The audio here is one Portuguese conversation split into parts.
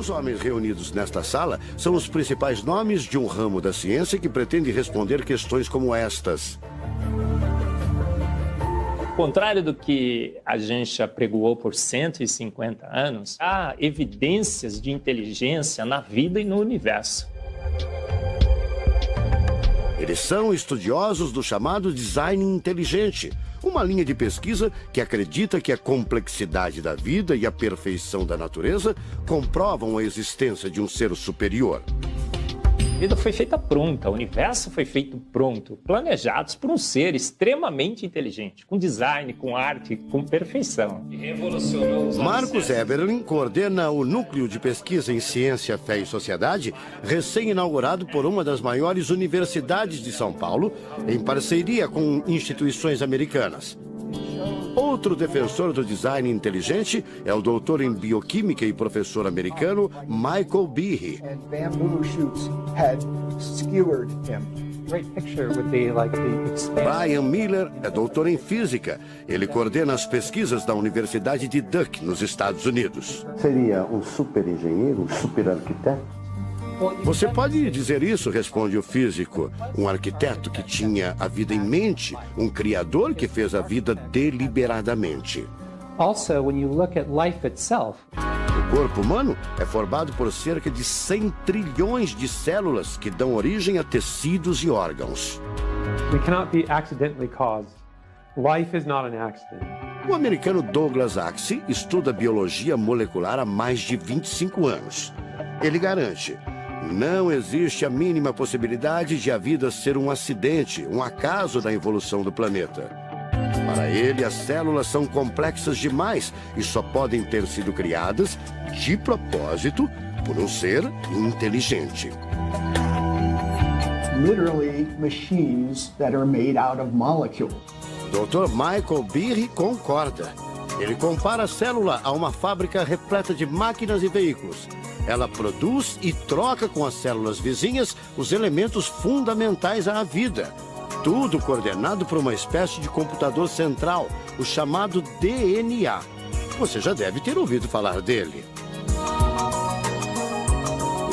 Os homens reunidos nesta sala são os principais nomes de um ramo da ciência que pretende responder questões como estas. Ao contrário do que a gente apregoou por 150 anos, há evidências de inteligência na vida e no universo. Eles são estudiosos do chamado design inteligente, uma linha de pesquisa que acredita que a complexidade da vida e a perfeição da natureza comprovam a existência de um ser superior. A vida foi feita pronta, o universo foi feito pronto, planejados por um ser extremamente inteligente, com design, com arte, com perfeição. Marcos Eberlin coordena o Núcleo de Pesquisa em Ciência, Fé e Sociedade, recém-inaugurado por uma das maiores universidades de São Paulo, em parceria com instituições americanas. Outro defensor do design inteligente é o doutor em bioquímica e professor americano Michael Behe. Brian Miller é doutor em física. Ele coordena as pesquisas da Universidade de Duke, nos Estados Unidos. Seria um super engenheiro, um super arquiteto? Você pode dizer isso, responde o físico. Um arquiteto que tinha a vida em mente, um criador que fez a vida deliberadamente. Also, when you look at life itself, o corpo humano é formado por cerca de 100 trilhões de células que dão origem a tecidos e órgãos. We cannot be accidentally caused. Life is not an accident. O americano Douglas Axie estuda biologia molecular há mais de 25 anos. Ele garante: não existe a mínima possibilidade de a vida ser um acidente, um acaso da evolução do planeta. Para ele, as células são complexas demais e só podem ter sido criadas, de propósito, por um ser inteligente. Literally machines that are made out of molecules. Dr. Michael Behe concorda. Ele compara a célula a uma fábrica repleta de máquinas e veículos. Ela produz e troca com as células vizinhas os elementos fundamentais à vida. Tudo coordenado por uma espécie de computador central, o chamado DNA. Você já deve ter ouvido falar dele.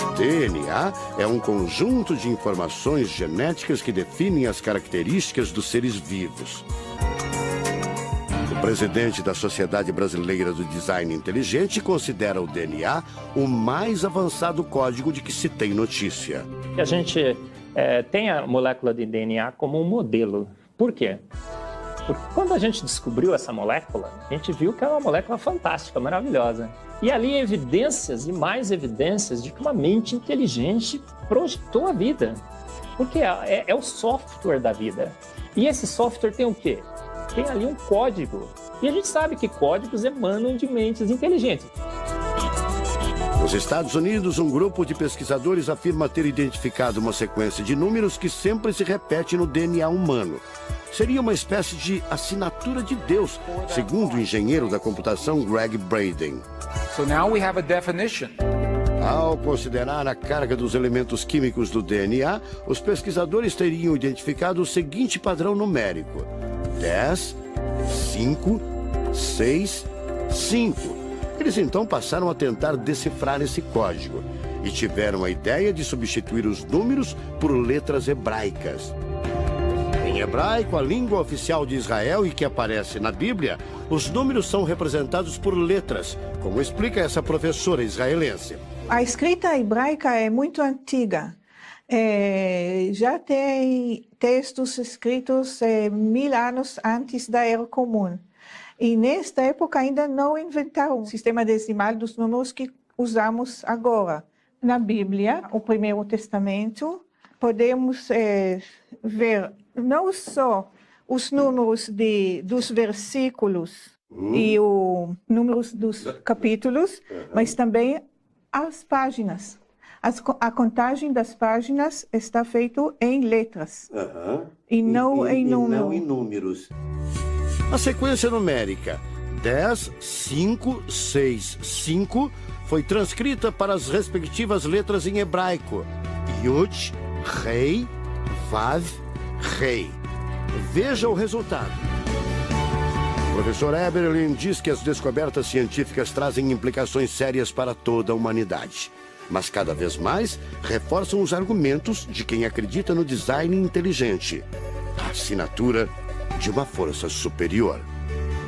O DNA é um conjunto de informações genéticas que definem as características dos seres vivos. O presidente da Sociedade Brasileira do Design Inteligente considera o DNA o mais avançado código de que se tem notícia. A gente tem a molécula de DNA como um modelo. Por quê? Porque quando a gente descobriu essa molécula, a gente viu que é uma molécula fantástica, maravilhosa. E ali evidências e mais evidências de que uma mente inteligente projetou a vida. Porque é o software da vida. E esse software tem o quê? Tem ali um código. E a gente sabe que códigos emanam de mentes inteligentes. Nos Estados Unidos, um grupo de pesquisadores afirma ter identificado uma sequência de números que sempre se repete no DNA humano. Seria uma espécie de assinatura de Deus, segundo o engenheiro da computação Greg Braden. So now we have a definition. Ao considerar a carga dos elementos químicos do DNA, os pesquisadores teriam identificado o seguinte padrão numérico: 10, 5, 6, 5. Eles então passaram a tentar decifrar esse código e tiveram a ideia de substituir os números por letras hebraicas. Em hebraico, a língua oficial de Israel e que aparece na Bíblia, os números são representados por letras, como explica essa professora israelense. A escrita hebraica é muito antiga. Já tem textos escritos 1000 anos antes da Era Comum. E nesta época ainda não inventaram o sistema decimal dos números que usamos agora. Na Bíblia, o Primeiro Testamento, podemos ver não só os números dos versículos e os números dos capítulos, mas também as páginas. A contagem das páginas está feita em letras e não em números. A sequência numérica 10, 5, 6, 5 foi transcrita para as respectivas letras em hebraico: Yud, Rei, Vav, Rei. Veja o resultado. professor Eberlin diz que as descobertas científicas trazem implicações sérias para toda a humanidade, mas cada vez mais reforçam os argumentos de quem acredita no design inteligente, a assinatura de uma força superior.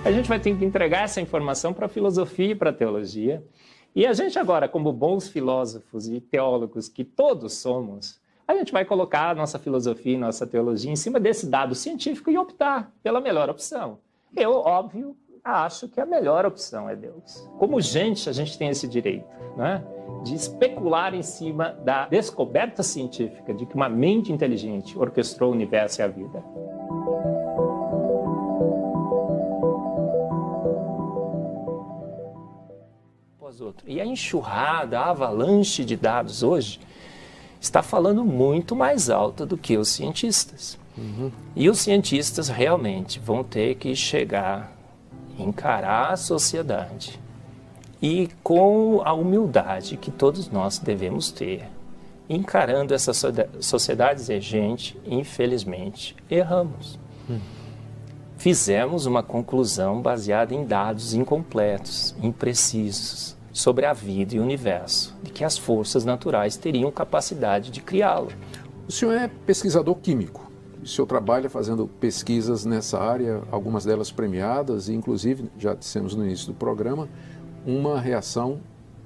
A gente vai ter que entregar essa informação para a filosofia e para a teologia. E a gente agora, como bons filósofos e teólogos que todos somos, a gente vai colocar a nossa filosofia e nossa teologia em cima desse dado científico e optar pela melhor opção. Eu, óbvio, acho que a melhor opção é Deus. Como gente, a gente tem esse direito, né, de especular em cima da descoberta científica de que uma mente inteligente orquestrou o universo e a vida. E a enxurrada, a avalanche de dados hoje está falando muito mais alto do que os cientistas. E os cientistas realmente vão ter que chegar, encarar a sociedade e com a humildade que todos nós devemos ter, encarando essa sociedade exigente, infelizmente, erramos. Fizemos uma conclusão baseada em dados incompletos, imprecisos, sobre a vida e o universo, de que as forças naturais teriam capacidade de criá-lo. O senhor é pesquisador químico. O senhor trabalha fazendo pesquisas nessa área, algumas delas premiadas, e inclusive, já dissemos no início do programa, uma reação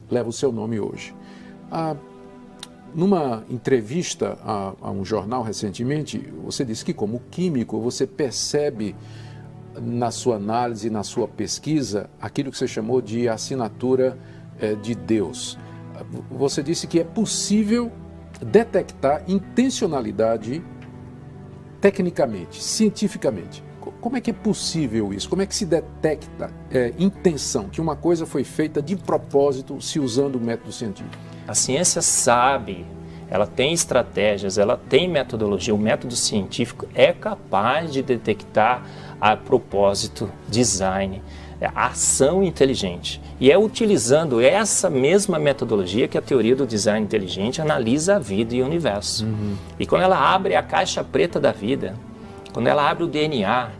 leva o seu nome hoje. Numa entrevista a um jornal recentemente, você disse que como químico você percebe na sua análise, na sua pesquisa, aquilo que você chamou de assinatura de Deus. Você disse que é possível detectar intencionalidade tecnicamente, cientificamente. Como é que é possível isso? Como é que se detecta intenção, que uma coisa foi feita de propósito se usando o método científico? A ciência sabe, ela tem estratégias, ela tem metodologia. O método científico é capaz de detectar a propósito, design, a ação inteligente. E é utilizando essa mesma metodologia que a teoria do design inteligente analisa a vida e o universo. E quando ela abre a caixa preta da vida, quando ela abre o DNA,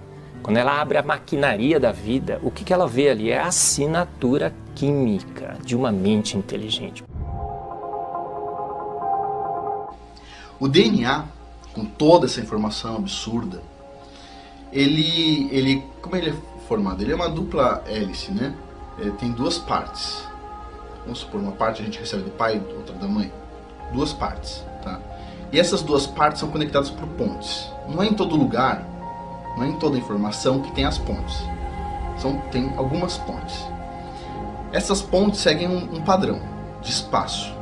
quando ela abre a maquinaria da vida, o que ela vê ali é a assinatura química de uma mente inteligente. O DNA, com toda essa informação absurda, como ele é formado? Ele é uma dupla hélice, né? Ele tem duas partes. Vamos supor, uma parte a gente recebe do pai, outra da mãe. Duas partes, tá? E essas duas partes são conectadas por pontes. Não é em todo lugar, não é em toda informação que tem as pontes. Tem algumas pontes. Essas pontes seguem um padrão de espaço,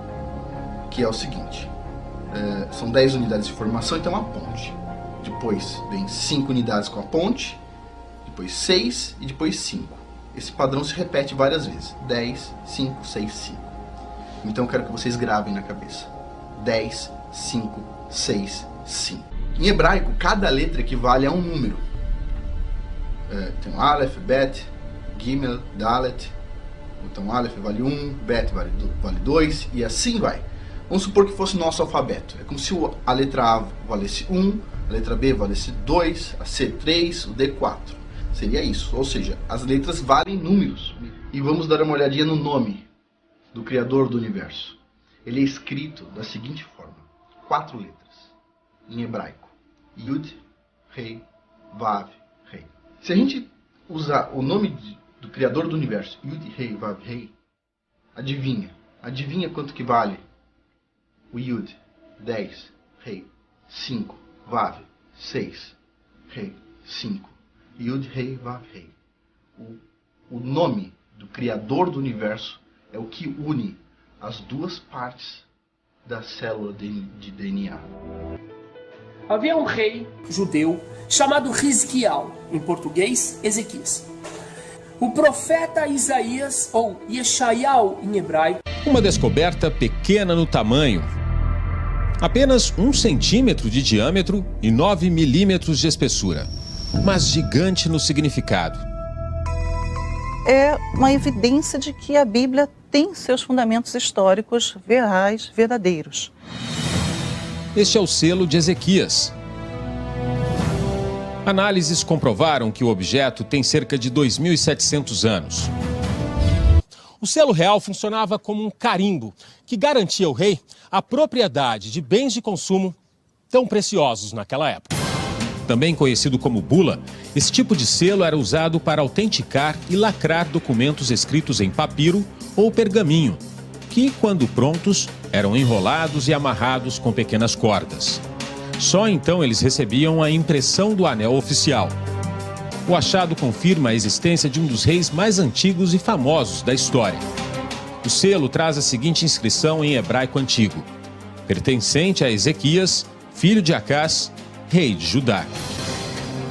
que é o seguinte. São 10 unidades de informação, então é uma ponte. Depois vem 5 unidades com a ponte, depois 6 e depois 5. Esse padrão se repete várias vezes. 10, 5, 6, 5. Então eu quero que vocês gravem na cabeça. 10, 5, 6, 5. Em hebraico, cada letra equivale a um número. Tem Aleph, Bet, Gimel, Dalet. Então Aleph vale 1, Bet vale 2 e assim vai. Vamos supor que fosse o nosso alfabeto. É como se a letra A valesse 1, a letra B valesse 2, a C 3, o D 4. Seria isso, ou seja, as letras valem números. E vamos dar uma olhadinha no nome do Criador do Universo. Ele é escrito da seguinte forma: 4 letras, em hebraico. Yud, Rei, Vav, Rei. Se a gente usar o nome do Criador do Universo, Yud, Rei, Vav, Rei, adivinha quanto que vale o Yud? 10, Rei, 5, Vav, 6, Rei, 5. Yud, Rei, Vav, Rei. O nome do Criador do Universo é o que une as duas partes da célula de DNA. Havia um rei judeu chamado Hizquial, em português, Ezequias. O profeta Isaías, ou Yeshayahu em hebraico. Uma descoberta pequena no tamanho. Apenas 1 centímetro de diâmetro e 9 milímetros de espessura. Mas gigante no significado. É uma evidência de que a Bíblia tem seus fundamentos históricos reais, verdadeiros. Este é o selo de Ezequias. Análises comprovaram que o objeto tem cerca de 2.700 anos. O selo real funcionava como um carimbo que garantia ao rei a propriedade de bens de consumo tão preciosos naquela época. Também conhecido como bula, esse tipo de selo era usado para autenticar e lacrar documentos escritos em papiro ou pergaminho, que, quando prontos, eram enrolados e amarrados com pequenas cordas. Só então eles recebiam a impressão do anel oficial. O achado confirma a existência de um dos reis mais antigos e famosos da história. O selo traz a seguinte inscrição em hebraico antigo: pertencente a Ezequias, filho de Acás, rei de Judá.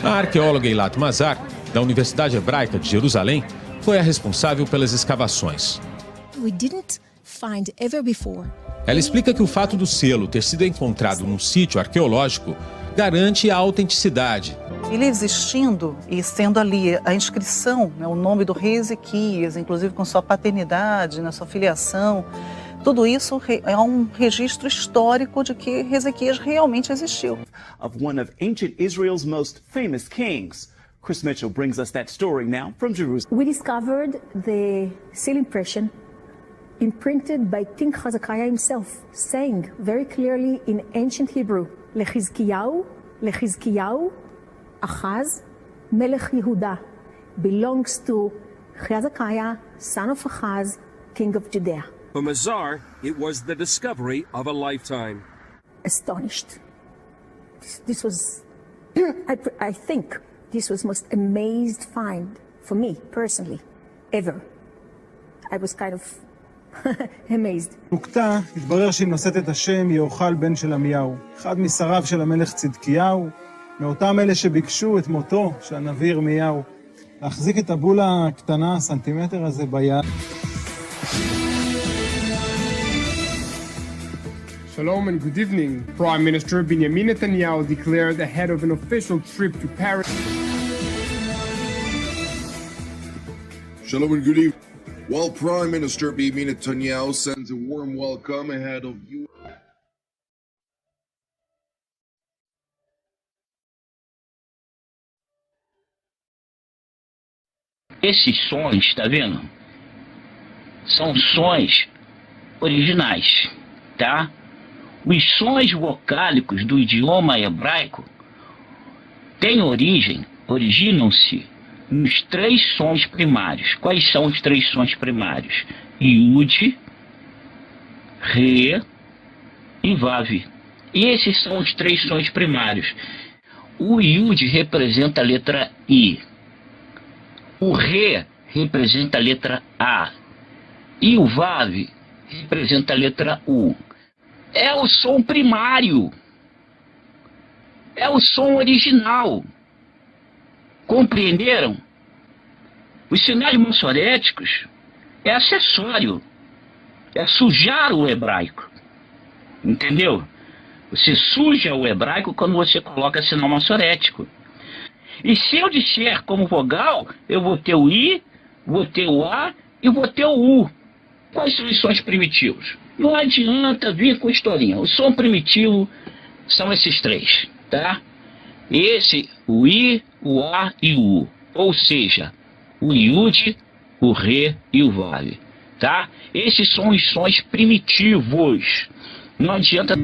A arqueóloga Eilat Mazar, da Universidade Hebraica de Jerusalém, foi a responsável pelas escavações. Ela explica que o fato do selo ter sido encontrado num sítio arqueológico garante a autenticidade. Ele existindo e sendo ali a inscrição, né, o nome do rei Ezequias, inclusive com sua paternidade, sua filiação, tudo isso é um registro histórico de que Ezequias realmente existiu. Of one of ancient Israel's most famous kings. Chris Mitchell brings us that story now from Jerusalem. We discovered the seal impression imprinted by King Hezekiah himself, saying very clearly in ancient Hebrew, Lechizkiyahu, Achaz, Melech Yehuda, belongs to Hezekiah, son of Achaz, king of Judea. For Mazar, it was the discovery of a lifetime. Astonished. This was, I think, this was most amazed find for me personally, ever. I was kind of amazed. נוקתה, התברר שהיא נושאת את השם יאכל בן של עמיהו, אחד משריו של המלך צדקיהו, מאותם אלה שביקשו את מותו של הנביא ירמיהו, להחזיק את הבולה הקטנה, הסנטימטר הזה ביד. Shalom and good evening. Prime Minister Benjamin Netanyahu declared ahead of an official trip to Paris. Shalom and good evening. While Prime Minister Benjamin Netanyahu sends a warm welcome ahead of you. Esses sons, tá vendo? São sons originais, tá? Os sons vocálicos do idioma hebraico originam-se nos três sons primários. Quais são os três sons primários? Yud, Re e Vav. E esses são os três sons primários. O Yud representa a letra I. O Re representa a letra A. E o Vav representa a letra U. É o som primário. É o som original. Compreenderam? Os sinais massoréticos é acessório. É sujar o hebraico. Entendeu? Você suja o hebraico quando você coloca sinal massorético. E se eu disser como vogal, eu vou ter o I, vou ter o A e vou ter o U. Quais são os sons primitivos? Não adianta vir com historinha. O som primitivo são esses três, tá? Esse, o I, o A e o U. Ou seja, o Yud, o Re e o Vav, tá? Esses são os sons primitivos. Não adianta...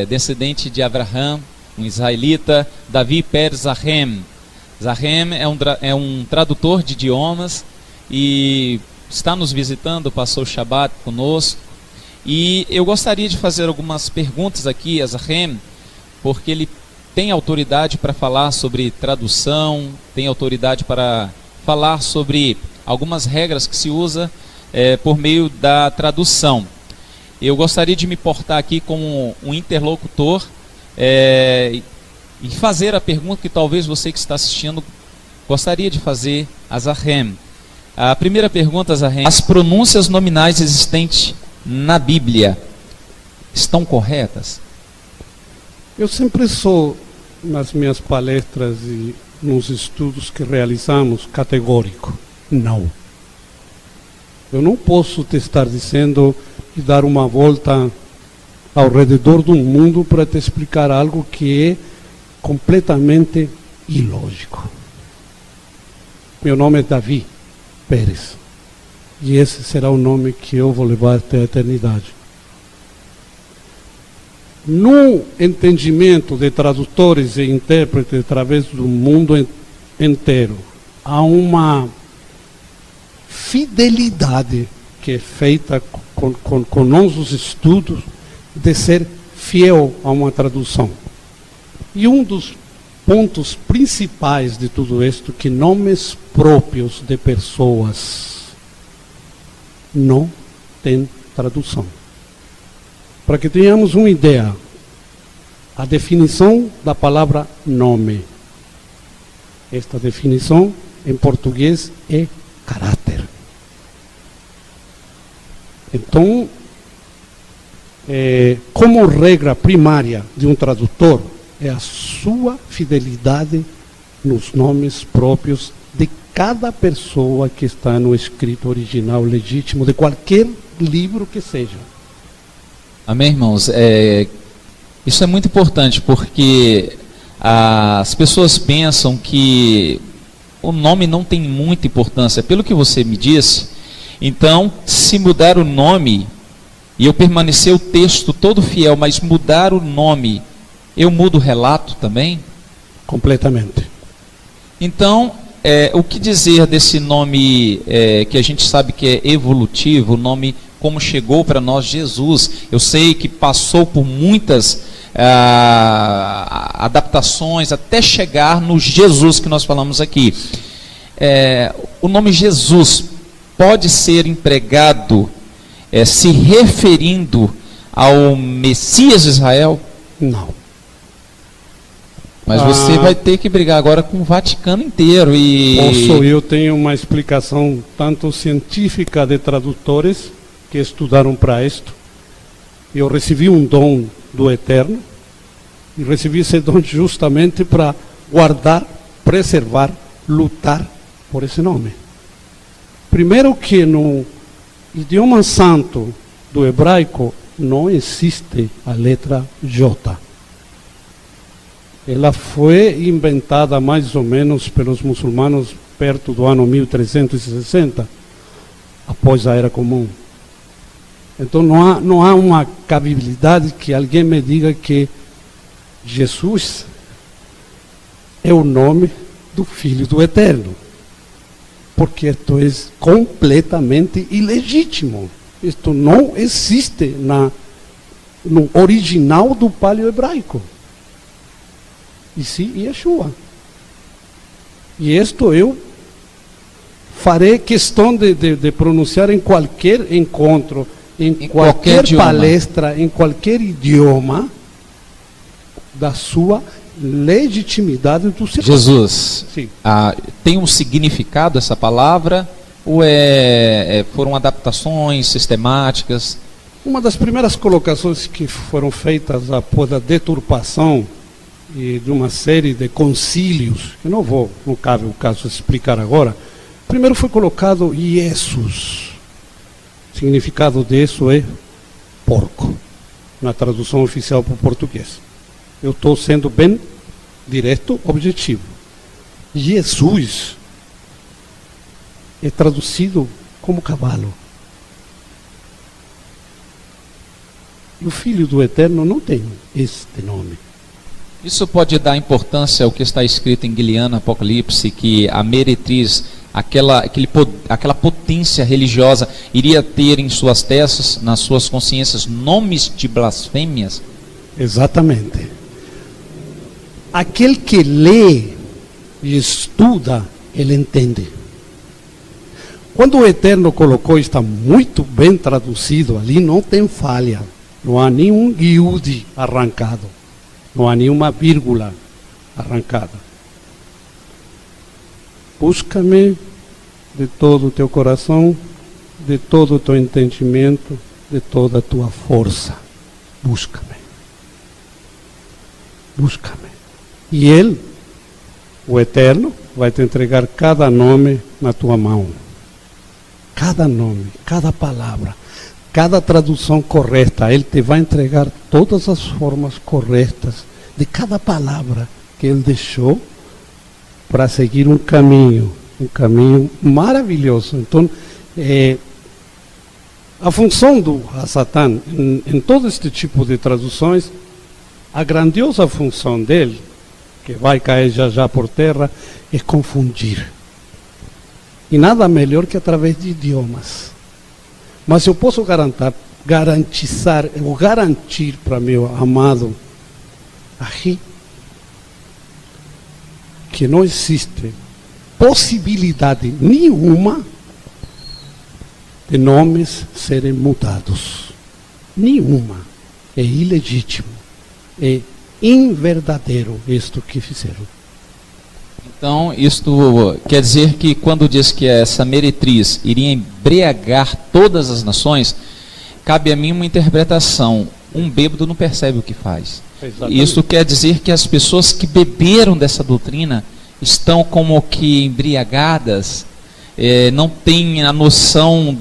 descendente de Abraham, um israelita, Davi Peres Zahem. Zahem é um tradutor de idiomas e está nos visitando, passou o Shabat conosco. E eu gostaria de fazer algumas perguntas aqui a Zahem, porque ele tem autoridade para falar sobre tradução, tem autoridade para falar sobre algumas regras que se usa por meio da tradução. Eu gostaria de me portar aqui como um interlocutor e fazer a pergunta que talvez você que está assistindo gostaria de fazer a Zahem. A primeira pergunta, Zahem: as pronúncias nominais existentes na Bíblia estão corretas? Eu sempre sou, nas minhas palestras e nos estudos que realizamos, categórico. Não. Eu não posso te estar dizendo e dar uma volta ao redor do mundo para te explicar algo que é completamente ilógico. Meu nome é Davi Peres. E esse será o nome que eu vou levar até a eternidade. No entendimento de tradutores e intérpretes através do mundo inteiro, há uma fidelidade que é feita com nossos estudos de ser fiel a uma tradução. E um dos pontos principais de tudo isto, que nomes próprios de pessoas não tem tradução. Para que tenhamos uma ideia, a definição da palavra nome, esta definição em português é caráter. Então, como regra primária de um tradutor, é a sua fidelidade nos nomes próprios de cada pessoa que está no escrito original legítimo de qualquer livro que seja. Amém, irmãos? Isso é muito importante, porque as pessoas pensam que o nome não tem muita importância. Pelo que você me disse, então, se mudar o nome, e eu permanecer o texto todo fiel, mas mudar o nome, eu mudo o relato também? Completamente. Então, o que dizer desse nome que a gente sabe que é evolutivo, o nome como chegou para nós, Jesus? Eu sei que passou por muitas adaptações até chegar no Jesus que nós falamos aqui. O nome Jesus pode ser empregado se referindo ao Messias de Israel? Não. Mas você vai ter que brigar agora com o Vaticano inteiro. Eu tenho uma explicação tanto científica de tradutores que estudaram para isto. Eu recebi um dom do Eterno e recebi esse dom justamente para guardar, preservar, lutar por esse nome. Primeiro que no idioma santo do hebraico não existe a letra J. Ela foi inventada mais ou menos pelos muçulmanos perto do ano 1360, após a Era Comum. Então não há uma cabibilidade que alguém me diga que Jesus é o nome do Filho do Eterno, porque isto é completamente ilegítimo. Isto não existe no original do paleo-hebraico. E sim, Yeshua. E isto eu farei questão de pronunciar em qualquer encontro, em qualquer palestra, em qualquer idioma, da sua legitimidade do seu Jesus. Tem um significado essa palavra? Ou foram adaptações sistemáticas? Uma das primeiras colocações que foram feitas após a deturpação e de uma série de concílios, que não cabe o caso explicar agora. Primeiro foi colocado Jesus. O significado disso é porco, na tradução oficial para o português. Eu estou sendo bem direto, objetivo. Jesus é traduzido como cavalo. E o Filho do Eterno não tem este nome. Isso pode dar importância ao que está escrito em Gileano Apocalipse, que a meretriz, aquela potência religiosa, iria ter em suas testas, nas suas consciências, nomes de blasfêmias? Exatamente. Aquele que lê e estuda, ele entende. Quando o Eterno colocou, está muito bem traduzido ali, não tem falha. Não há nenhum iude arrancado. Não há nenhuma vírgula arrancada. Busca-me de todo o teu coração, de todo o teu entendimento, de toda a tua força. Busca-me. Busca-me. E Ele, o Eterno, vai te entregar cada nome na tua mão. Cada nome, cada palavra, cada tradução correta. Ele te vai entregar todas as formas corretas de cada palavra que Ele deixou para seguir um caminho maravilhoso. Então, a função do Satã, em todo este tipo de traduções, a grandiosa função dele, que vai cair já por terra, é confundir. E nada melhor que através de idiomas. Mas eu posso garantir para meu amado aqui que não existe possibilidade nenhuma de nomes serem mudados. Nenhuma. É ilegítimo. É inverdadeiro isto que fizeram. Então, isto quer dizer que quando diz que essa meretriz iria embriagar todas as nações, cabe a mim uma interpretação. Um bêbado não percebe o que faz. Exatamente. Isso quer dizer que as pessoas que beberam dessa doutrina estão como que embriagadas, não têm a noção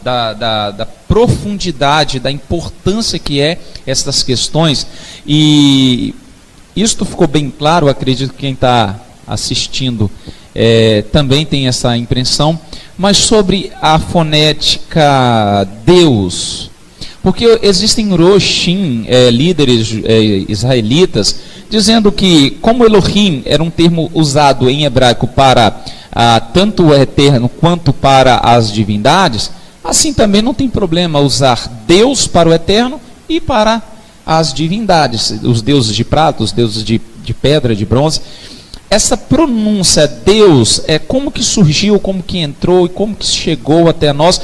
da profundidade, da importância que é essas questões. E isto ficou bem claro, acredito que quem está assistindo também tem essa impressão. Mas sobre a fonética Deus, porque existem Roshim, líderes israelitas, dizendo que como Elohim era um termo usado em hebraico para tanto o eterno quanto para as divindades, assim também não tem problema usar Deus para o eterno e para as divindades, os deuses de prata, os deuses de pedra, de bronze. Essa pronúncia Deus, como que surgiu, como que entrou e como que chegou até nós,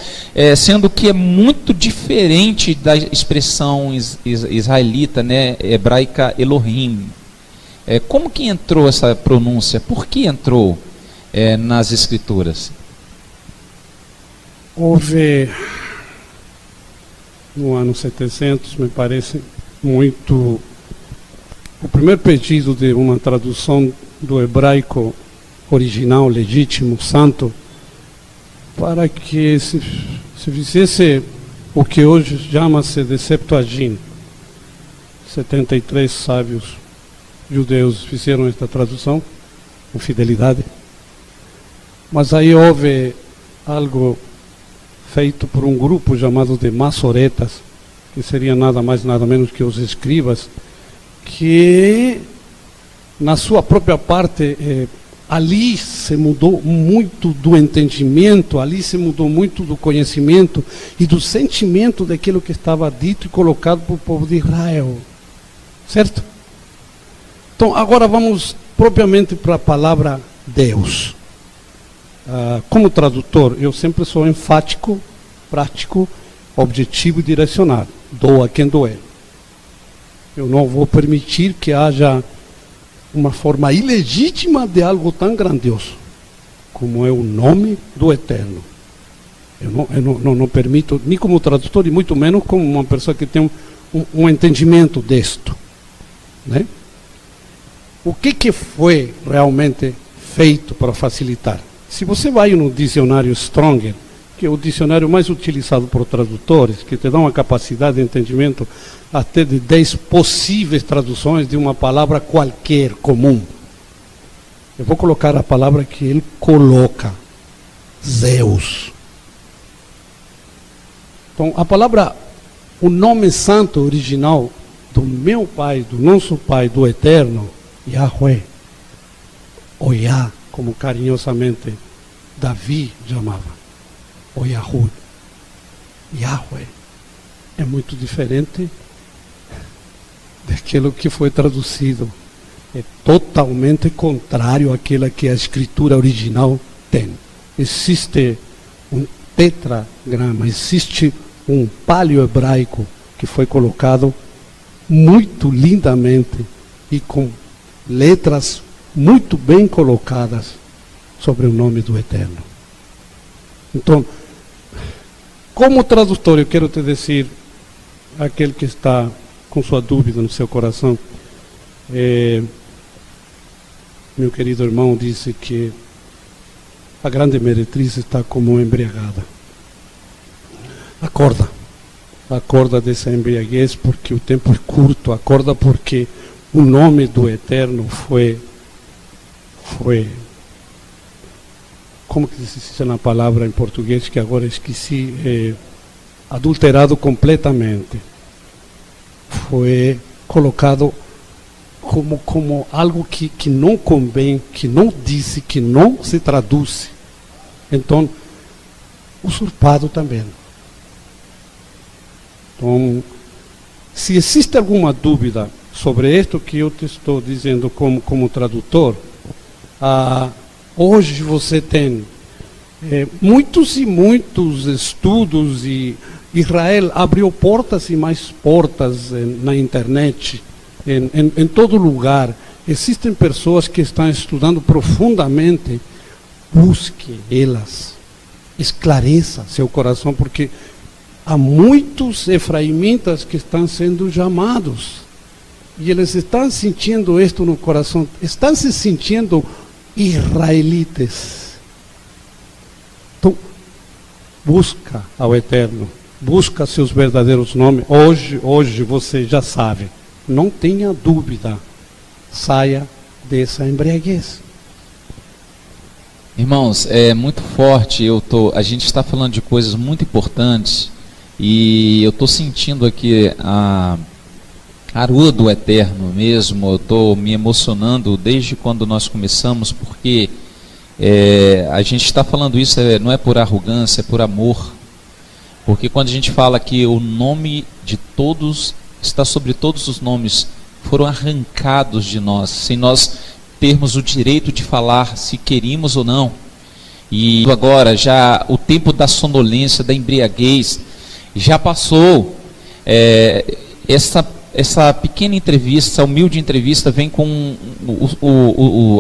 sendo que é muito diferente da expressão israelita, né, hebraica Elohim. Como que entrou essa pronúncia? Por que entrou nas escrituras? Houve, no ano 700, me parece, muito... O primeiro pedido de uma tradução do hebraico original, legítimo, santo, para que se fizesse o que hoje chama-se de Septuagint. 73 sábios judeus fizeram esta tradução com fidelidade. Mas aí houve algo feito por um grupo chamado de maçoretas, que seria nada mais nada menos que os escribas, que na sua própria parte ali se mudou muito do entendimento, ali se mudou muito do conhecimento e do sentimento daquilo que estava dito e colocado para o povo de Israel, certo? Então agora vamos propriamente para a palavra Deus. Como tradutor, eu sempre sou enfático, prático, objetivo e direcionado. Doa quem doer. Eu não vou permitir que haja uma forma ilegítima de algo tão grandioso como é o nome do Eterno. Eu não permito, nem como tradutor e muito menos como uma pessoa que tem um entendimento disto, né? O que foi realmente feito para facilitar? Se você vai no dicionário Stronger, que é o dicionário mais utilizado por tradutores, que te dá uma capacidade de entendimento até de 10 possíveis traduções de uma palavra qualquer, comum. Eu vou colocar a palavra que ele coloca, Zeus. Então, a palavra o nome santo original do meu Pai, do nosso Pai, do Eterno, Yahweh, ou Yah, como carinhosamente Davi chamava, ou Yahud, Yahweh, é muito diferente daquilo que foi traduzido. É totalmente contrário àquilo que a escritura original tem. Existe um tetragrama, existe um paleo-hebraico que foi colocado muito lindamente e com letras muito bem colocadas sobre o nome do Eterno. Então, como tradutor, eu quero te dizer, aquele que está com sua dúvida no seu coração, meu querido irmão disse que a grande meretriz está como embriagada. Acorda dessa embriaguez, porque o tempo é curto. Acorda porque o nome do Eterno foi como que se diz na palavra em português que agora esqueci, adulterado completamente. Foi colocado como algo que não convém, que não disse, que não se traduz. Então, usurpado também. Então, se existe alguma dúvida sobre isto que eu te estou dizendo como tradutor, hoje você tem muitos e muitos estudos, e Israel abriu portas e mais portas na internet, em todo lugar. Existem pessoas que estão estudando profundamente. Busque elas, esclareça seu coração, porque há muitos efraimitas que estão sendo chamados, e eles estão sentindo isto no coração, estão se sentindo israelitas. Então, busca ao Eterno, busca seus verdadeiros nomes. Hoje você já sabe, não tenha dúvida, saia dessa embriaguez. Irmãos, é muito forte. A gente está falando de coisas muito importantes, e eu estou sentindo aqui a rua do Eterno mesmo. Eu estou me emocionando desde quando nós começamos, porque a gente está falando isso, não é por arrogância, é por amor. Porque quando a gente fala que o nome de todos está sobre todos os nomes, foram arrancados de nós, sem nós termos o direito de falar se queríamos ou não. E agora, já o tempo da sonolência, da embriaguez, já passou. Essa pequena entrevista, essa humilde entrevista, vem com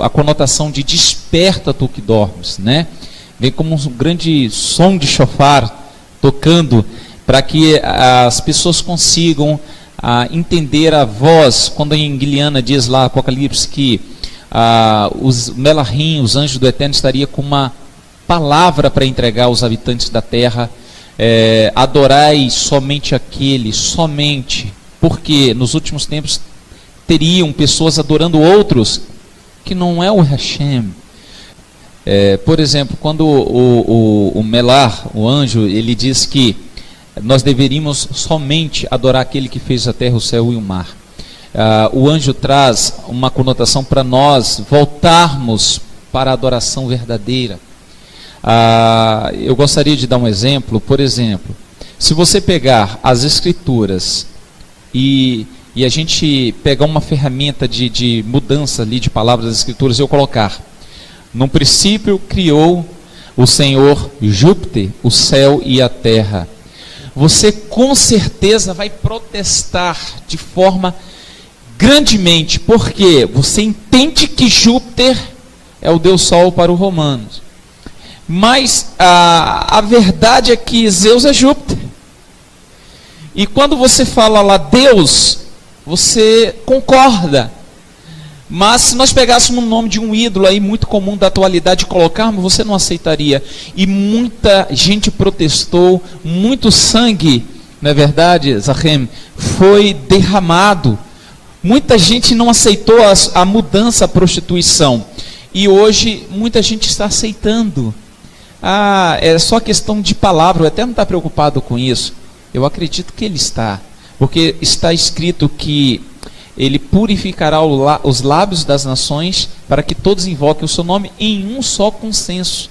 a conotação de desperta tu que dormes, né? Vem como um grande som de shofar tocando, para que as pessoas consigam entender a voz. Quando em Guiliana diz lá, Apocalipse, que os Melahim, os anjos do Eterno, estaria com uma palavra para entregar aos habitantes da terra. Adorai somente aquele, somente, porque nos últimos tempos teriam pessoas adorando outros que não é o Hashem. Por exemplo, quando o Melar, o anjo, ele diz que nós deveríamos somente adorar aquele que fez a terra, o céu e o mar. O anjo traz uma conotação para nós voltarmos para a adoração verdadeira. Eu gostaria de dar um exemplo. Por exemplo, se você pegar as escrituras e a gente pegar uma ferramenta de mudança ali de palavras das escrituras, eu colocar: no princípio criou o Senhor Júpiter, o céu e a terra. Você com certeza vai protestar de forma grandemente, porque você entende que Júpiter é o Deus Sol para os romanos, mas a verdade é que Zeus é Júpiter. E quando você fala lá Deus, você concorda. Mas se nós pegássemos o nome de um ídolo aí muito comum da atualidade e colocarmos, você não aceitaria. E muita gente protestou, muito sangue, não é verdade, Zachem, foi derramado. Muita gente não aceitou a mudança, a prostituição. E hoje muita gente está aceitando. É só questão de palavra, o Eterno não está preocupado com isso. Eu acredito que ele está, porque está escrito que ele purificará os lábios das nações para que todos invoquem o seu nome em um só consenso.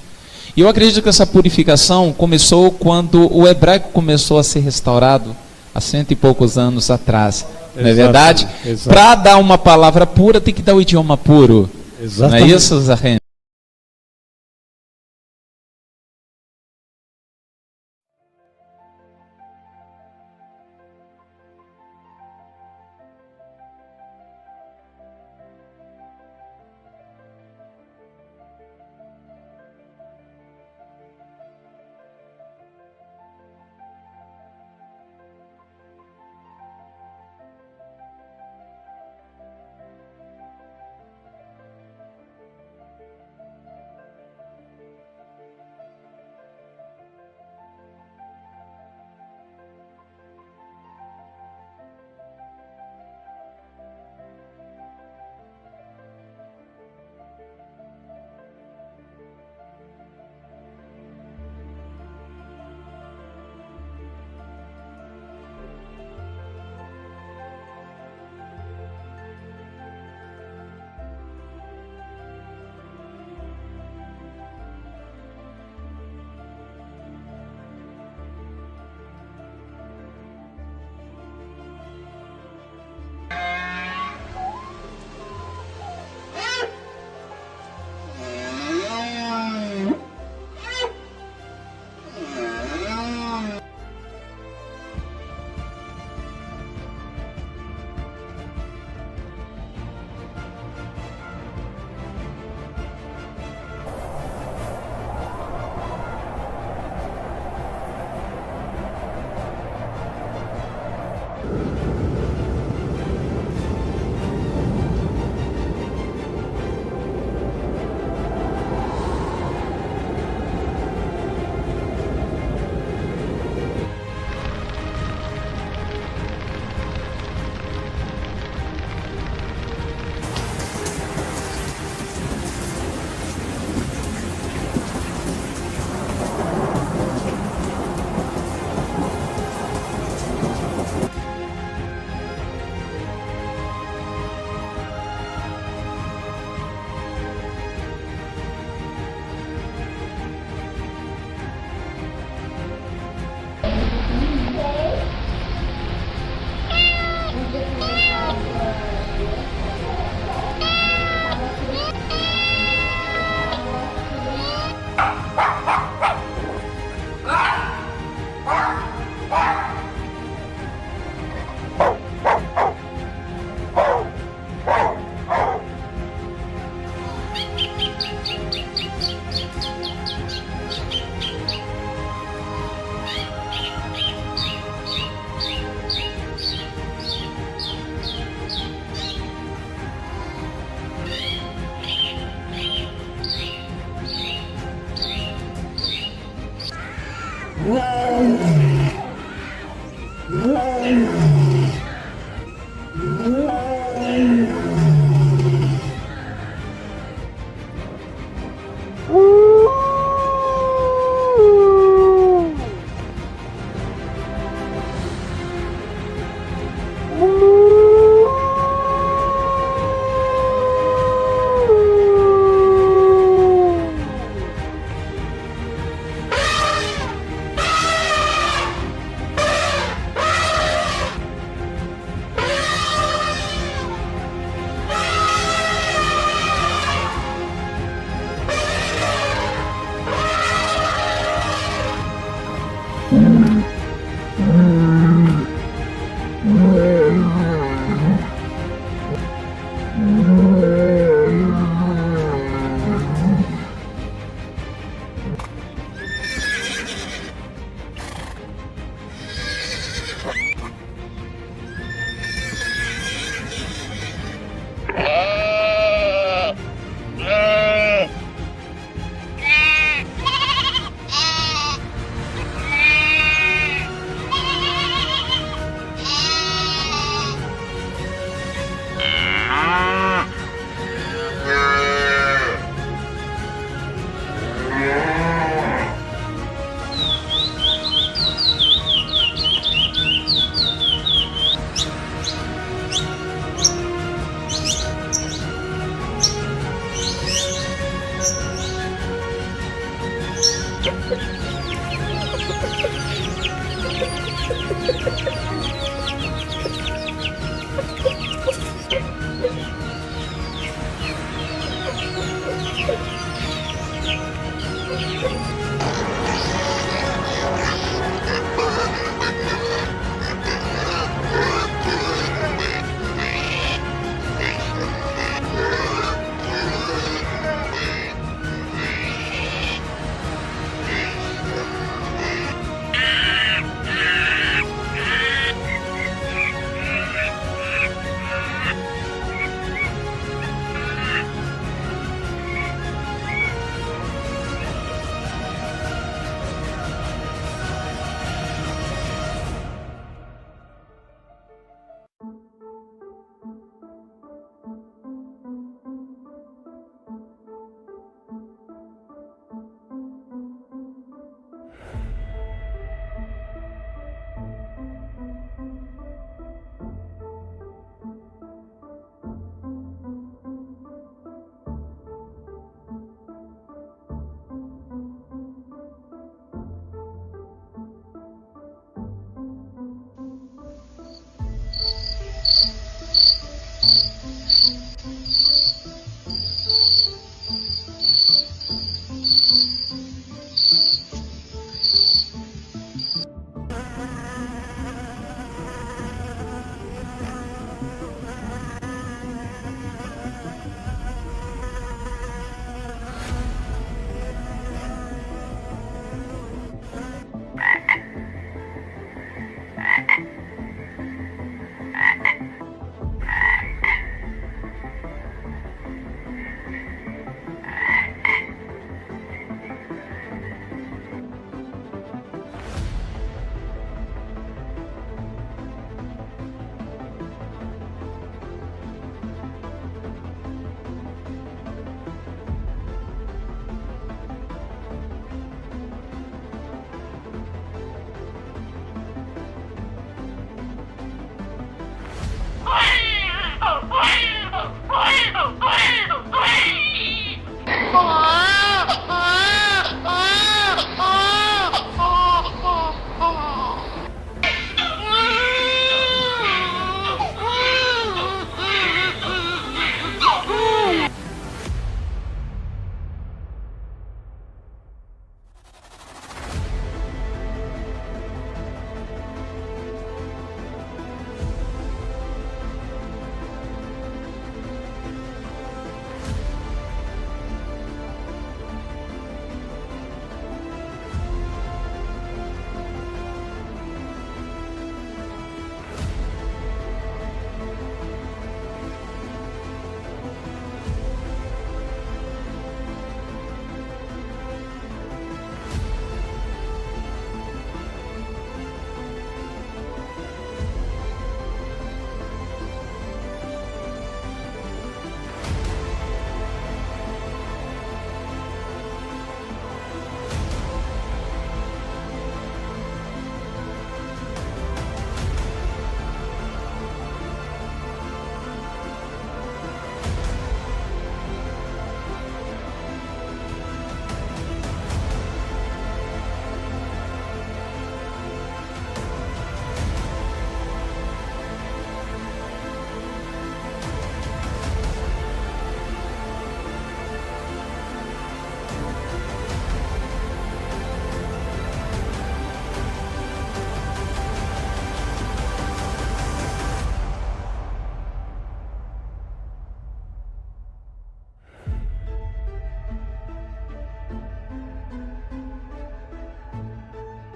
E eu acredito que essa purificação começou quando o hebraico começou a ser restaurado há 100 e poucos anos atrás. Não é verdade? Para dar uma palavra pura, tem que dar o idioma puro. Exatamente. Não é isso, Zahem?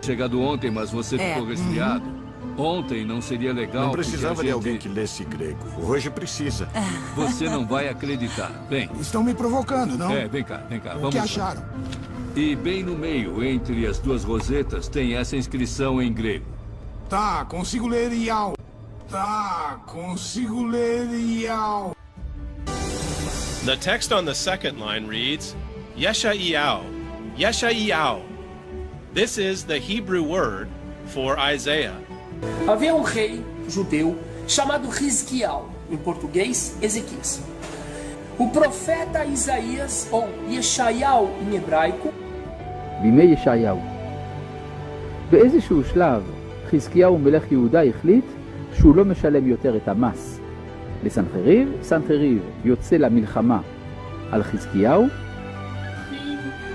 Chegado ontem, mas você ficou resfriado. Ontem não seria legal. Não precisava porque de alguém que lesse grego. Hoje precisa. Você não vai acreditar. Bem. Estão me provocando, não? Vem cá, vem cá. O Vamos que lá. acharam? E bem no meio, entre as duas rosetas, tem essa inscrição em grego. Tá, consigo ler Iau. Tá, consigo ler Iau. The text on the second line reads, Yeshayahu, Yeshayahu. This is the Hebrew word for Isaiah. Havia um rei judeu chamado Hizquial, em português, Ezequias. O profeta Isaías, ou Yeshayahu em hebraico, בימי ישעיהו. באיזשהו שלב חזקיהו מלך יהודה החליט שהוא לא משלם יותר את המס לסנחריב. סנחריב יוצא למלחמה על חזקיהו.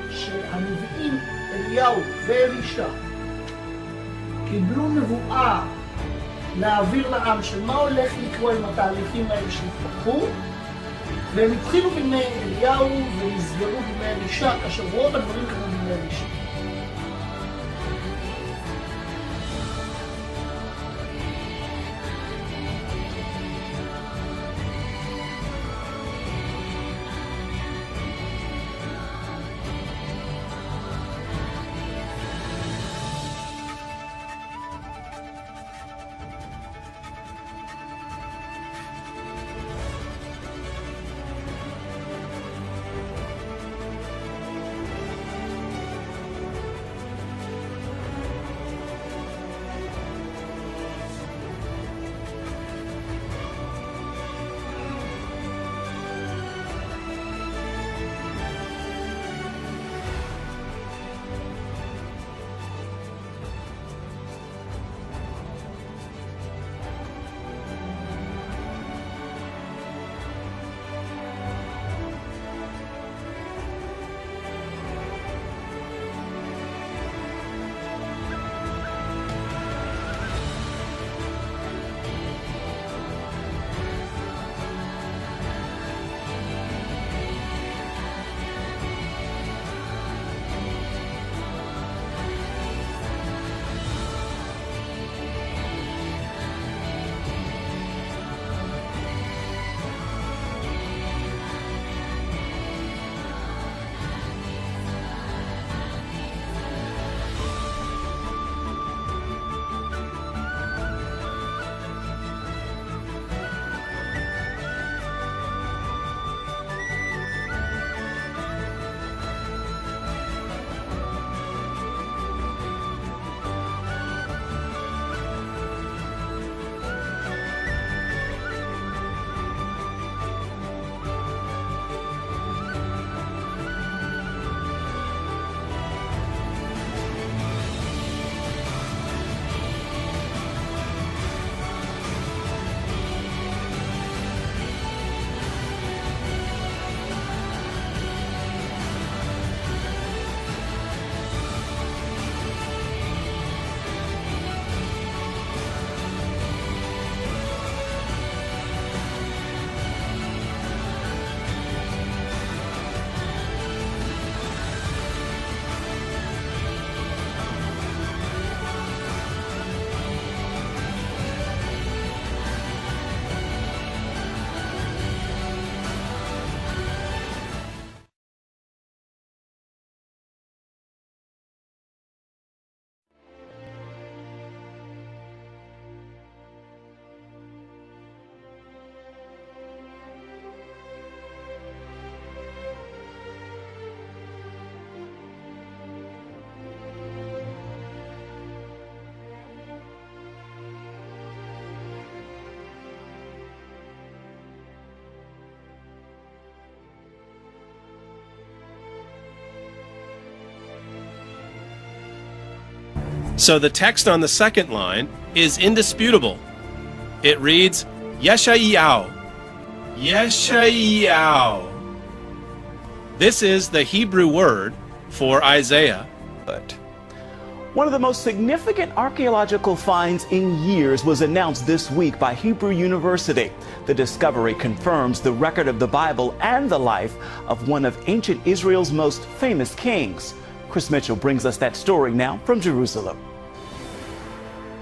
שהנביאים אליהו ואלישע קיבלו נבואה להעביר לעם של מה הולך לקרות עם התהליכים האלה שהתפתחו, והם התחילו בימי אליהו ונסגרו בימי אלישע, כאשר רוב הדברים קרו בימי אלישע. So the text on the second line is indisputable. It reads, Yeshayahu. Yeshayahu. This is the Hebrew word for Isaiah. One of the most significant archaeological finds in years was announced this week by Hebrew University. The discovery confirms the record of the Bible and the life of one of ancient Israel's most famous kings. Chris Mitchell brings us that story now from Jerusalem.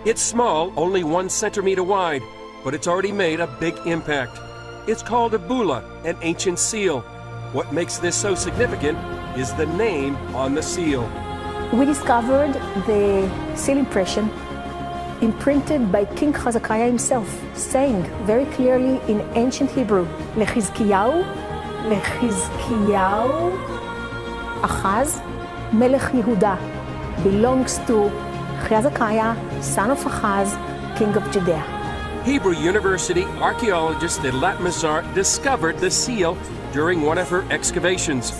It's small, only 1 centimeter wide, but it's already made a big impact. It's called a bulla, an ancient seal. What makes this so significant is the name on the seal. We discovered the seal impression imprinted by King Hezekiah himself, saying very clearly in ancient Hebrew, Lechizkiyahu, Achaz, Melech Yehuda, belongs to Hezekiah, son of Achaz, king of Judea. Hebrew University archaeologist Elat Mazar discovered the seal during one of her excavations.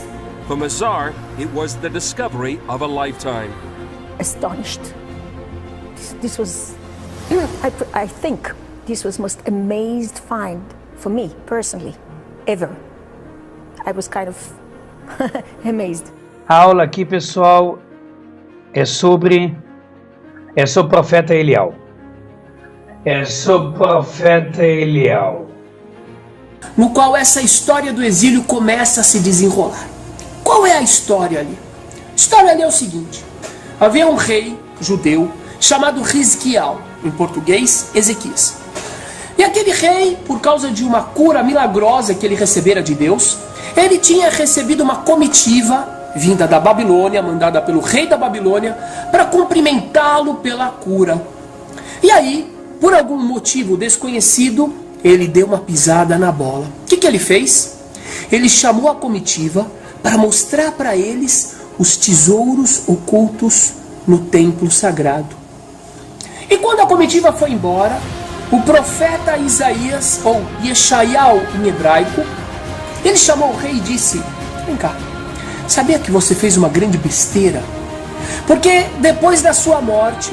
From a czar, it was the discovery of a lifetime. Astonished. This was, I think, this was most amazed find for me personally, ever. I was kind of amazed. A aula aqui, pessoal, é sobre o profeta Eliel. É sobre o profeta Eliel. No qual essa história do exílio começa a se desenrolar. Qual é a história ali? A história ali é o seguinte: havia um rei judeu chamado Hizquiel, em português, Ezequias. E aquele rei, por causa de uma cura milagrosa que ele recebera de Deus, ele tinha recebido uma comitiva vinda da Babilônia, mandada pelo rei da Babilônia, para cumprimentá-lo pela cura. E aí, por algum motivo desconhecido, ele deu uma pisada na bola. O que ele fez? Ele chamou a comitiva para mostrar para eles os tesouros ocultos no templo sagrado. E quando a comitiva foi embora, o profeta Isaías, ou Yeshayahu em hebraico, ele chamou o rei e disse: vem cá, sabia que você fez uma grande besteira? Porque depois da sua morte,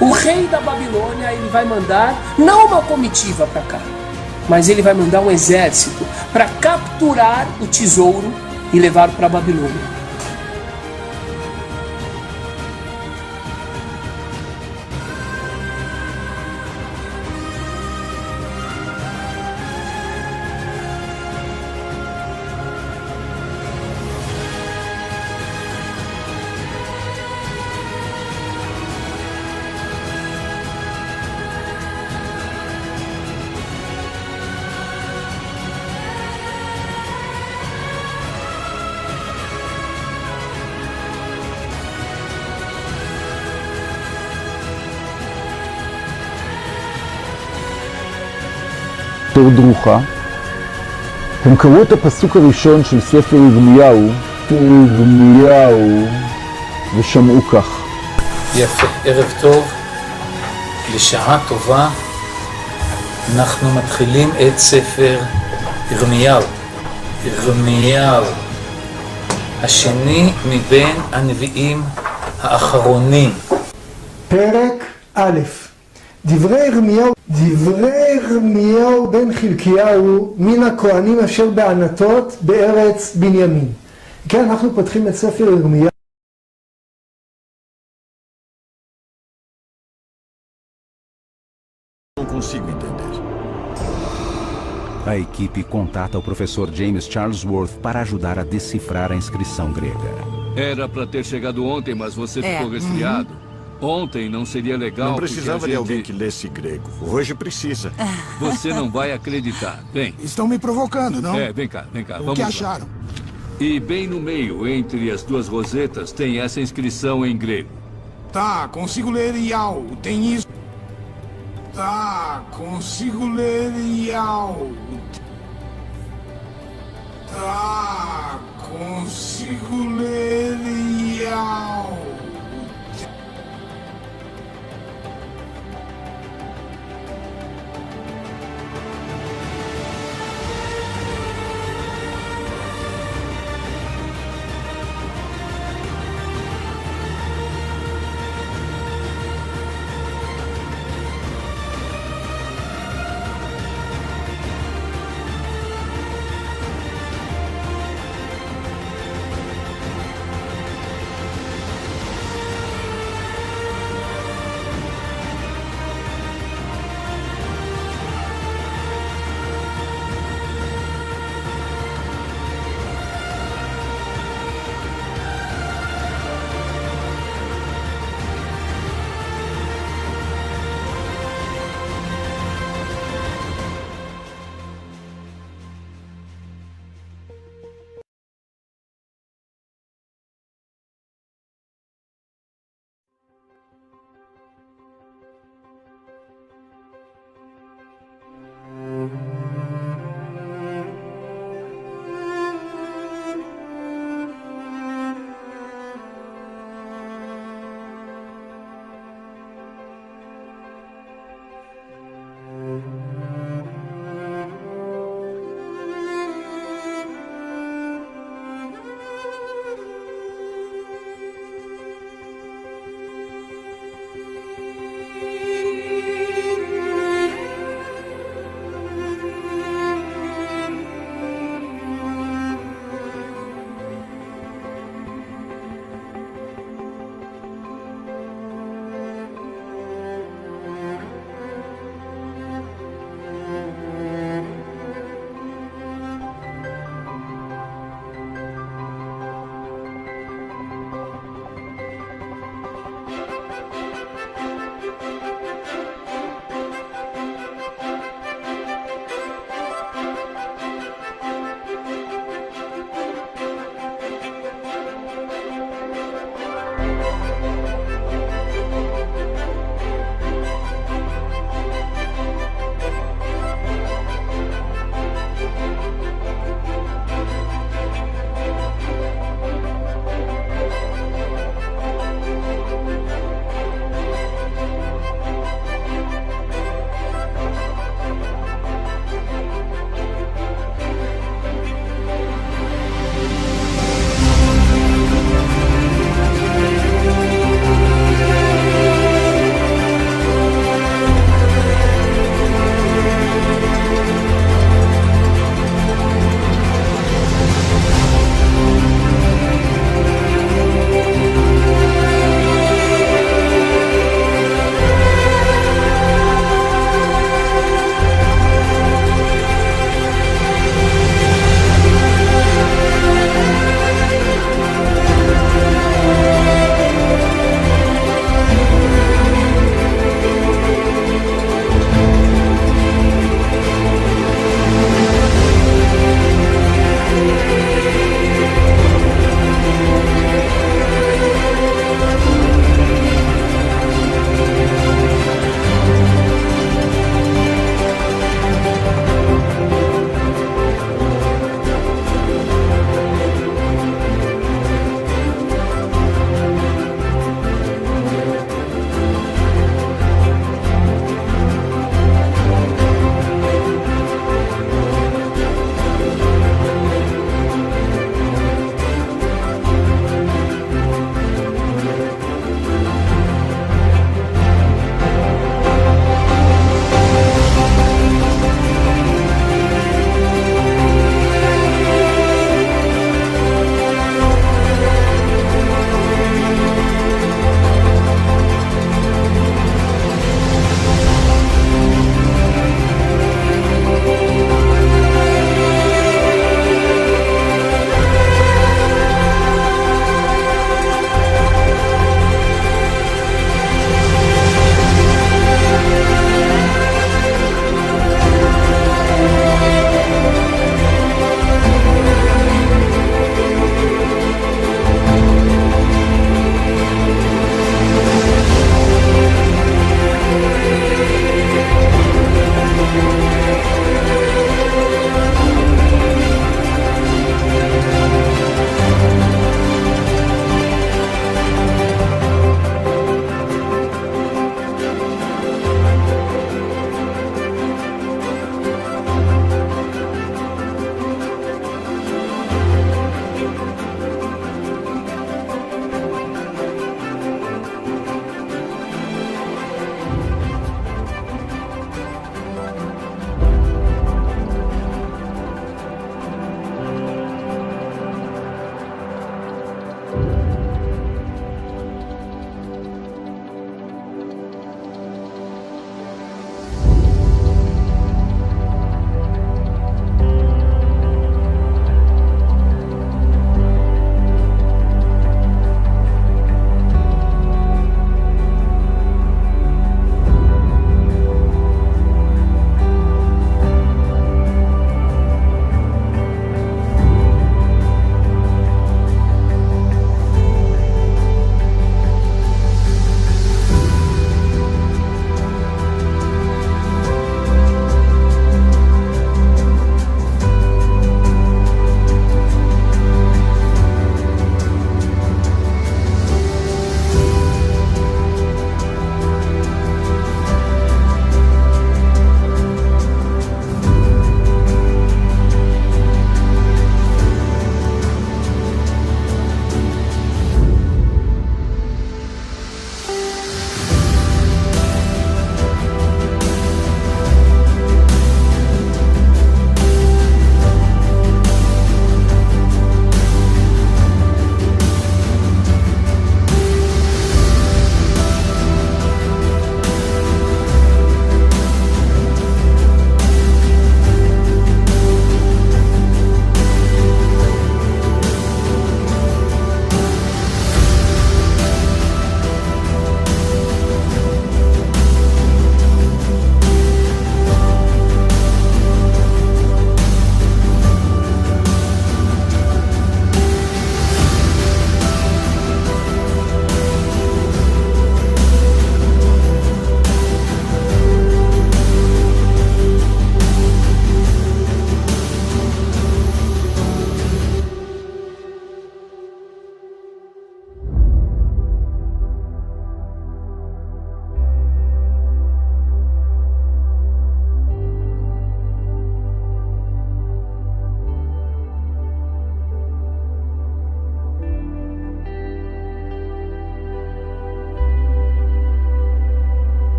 o rei da Babilônia, ele vai mandar não uma comitiva para cá, mas ele vai mandar um exército para capturar o tesouro e levar para a Babilônia. יותר דרוכה. הם קראו את הפסוק הראשון של ספר ירמיהו, ושמעו כך. יפה, ערב טוב, בשעה טובה, אנחנו מתחילים את ספר ירמיהו. ירמיהו, השני מבין הנביאים האחרונים. פרק א', דברי ירמיהו בן חלקיהו מן הכהנים אשר בענתות בארץ בנימין. כן, אנחנו פותחים את ספר ירמיהו. Não consigo entender. A equipe contata o professor James Charlesworth para ajudar a decifrar a inscrição grega. Era para ter chegado ontem, mas você ficou resfriado. Ontem não seria legal. Não precisava de alguém que lesse grego. Hoje precisa. Você não vai acreditar. Vem. Estão me provocando, não? Vem cá, vem cá. O que acharam? E bem no meio, entre as duas rosetas, tem essa inscrição em grego. Tá, consigo ler Iau. Tem isso. Tá, consigo ler Iau. Tá, consigo ler Iau.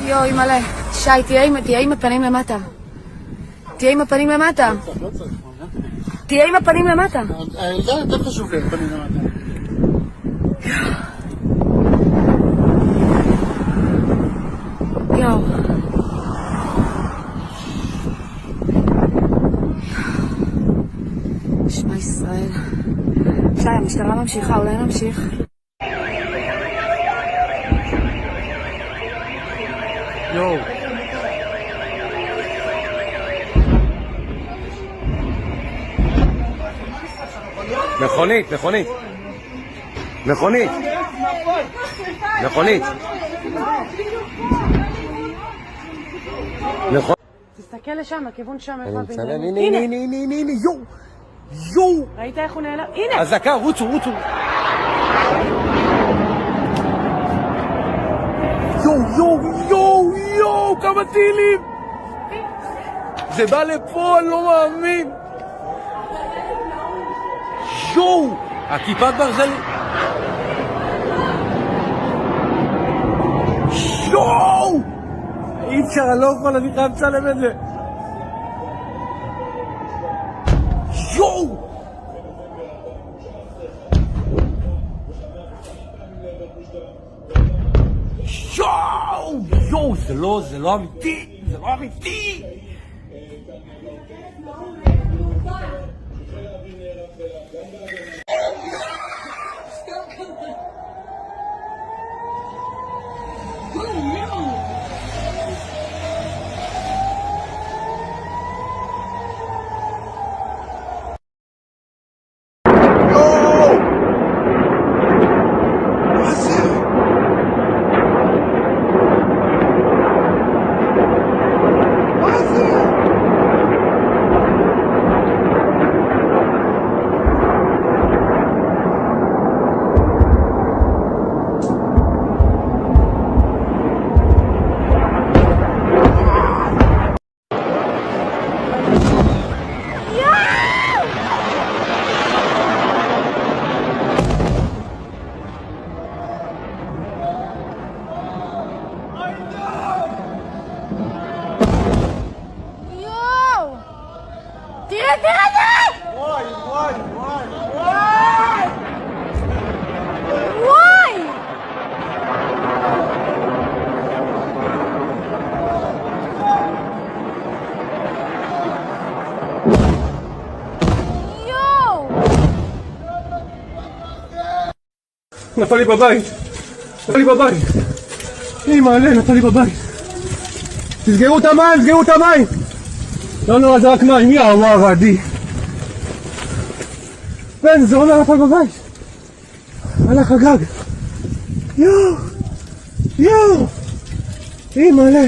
יואו, אימא'לה. שי, תהיה עם הפנים למטה. תהיה עם הפנים למטה. תהיה עם הפנים למטה. זה יותר חשוב לי, הפנים למטה. יואו. שמע ישראל. שי, המשטרה ממשיכה, אולי נמשיך? יואו. מכונית. תסתכל לשם, לכיוון שם. אני מצלם, הנה, יואו! ראית איך הוא נעלם? הנה! אזעקה, רוצו! יואו, כמה טילים! זה בא לפה, אני לא מאמין! יואו! הכיפת ברזל... יואו! אי אפשר, אני לא יכול, אני חייב לצלם את זה. יואו! יואו! זה לא אמיתי! נפל לי בבית. נפל לי בבית. תסגרו את המים! לא, זה רק מים, וואו, עדי. בן זונה נפל בבית. הלך הגג. יואו! אימא'לה.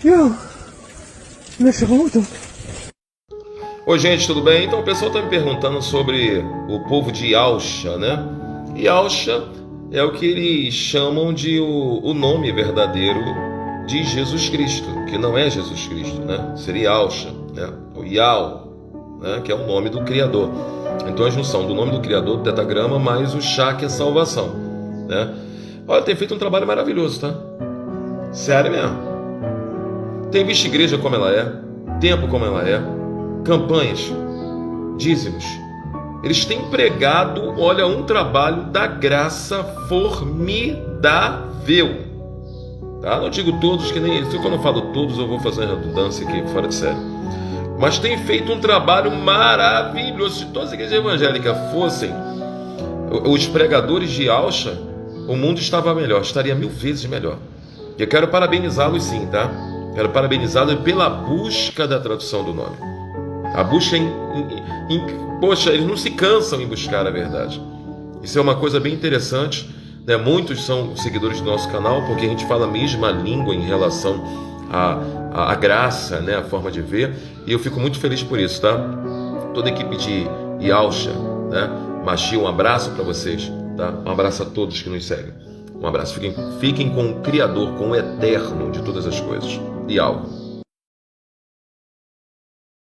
יואו! נשארו אותו. Oi gente, tudo bem? Então o pessoal está me perguntando sobre o povo de Yalcha, né? Yalcha é o que eles chamam de o nome verdadeiro de Jesus Cristo, que não é Jesus Cristo, né? Seria Yalcha, né? O Yal, né? Que é o nome do Criador. Então a junção do nome do Criador, do tetragrama, mais o Chá, que é salvação, né? Olha, tem feito um trabalho maravilhoso, tá? Sério mesmo. Tem visto igreja como ela é, tempo como ela é, campanhas, dízimos. Eles têm pregado, olha, um trabalho da graça formidável. Tá? Não digo todos, que nem eles. Quando eu falo todos, eu vou fazer uma redundância aqui, fora de série. Mas tem feito um trabalho maravilhoso. Se todas as igrejas evangélicas fossem os pregadores de Yalcha, o mundo estava melhor, estaria 1000 vezes melhor. Eu quero parabenizá-los sim, tá? Quero parabenizá-los pela busca da tradução do nome. A busca poxa, eles não se cansam em buscar a verdade. Isso é uma coisa bem interessante, né? Muitos são seguidores do nosso canal porque a gente fala a mesma língua em relação à graça, né? A forma de ver, e eu fico muito feliz por isso, tá? Toda a equipe de Yalcha, né? Machi, um abraço para vocês, tá? Um abraço a todos que nos seguem. Um abraço. Fiquem com o Criador, com o Eterno de todas as coisas. Yal.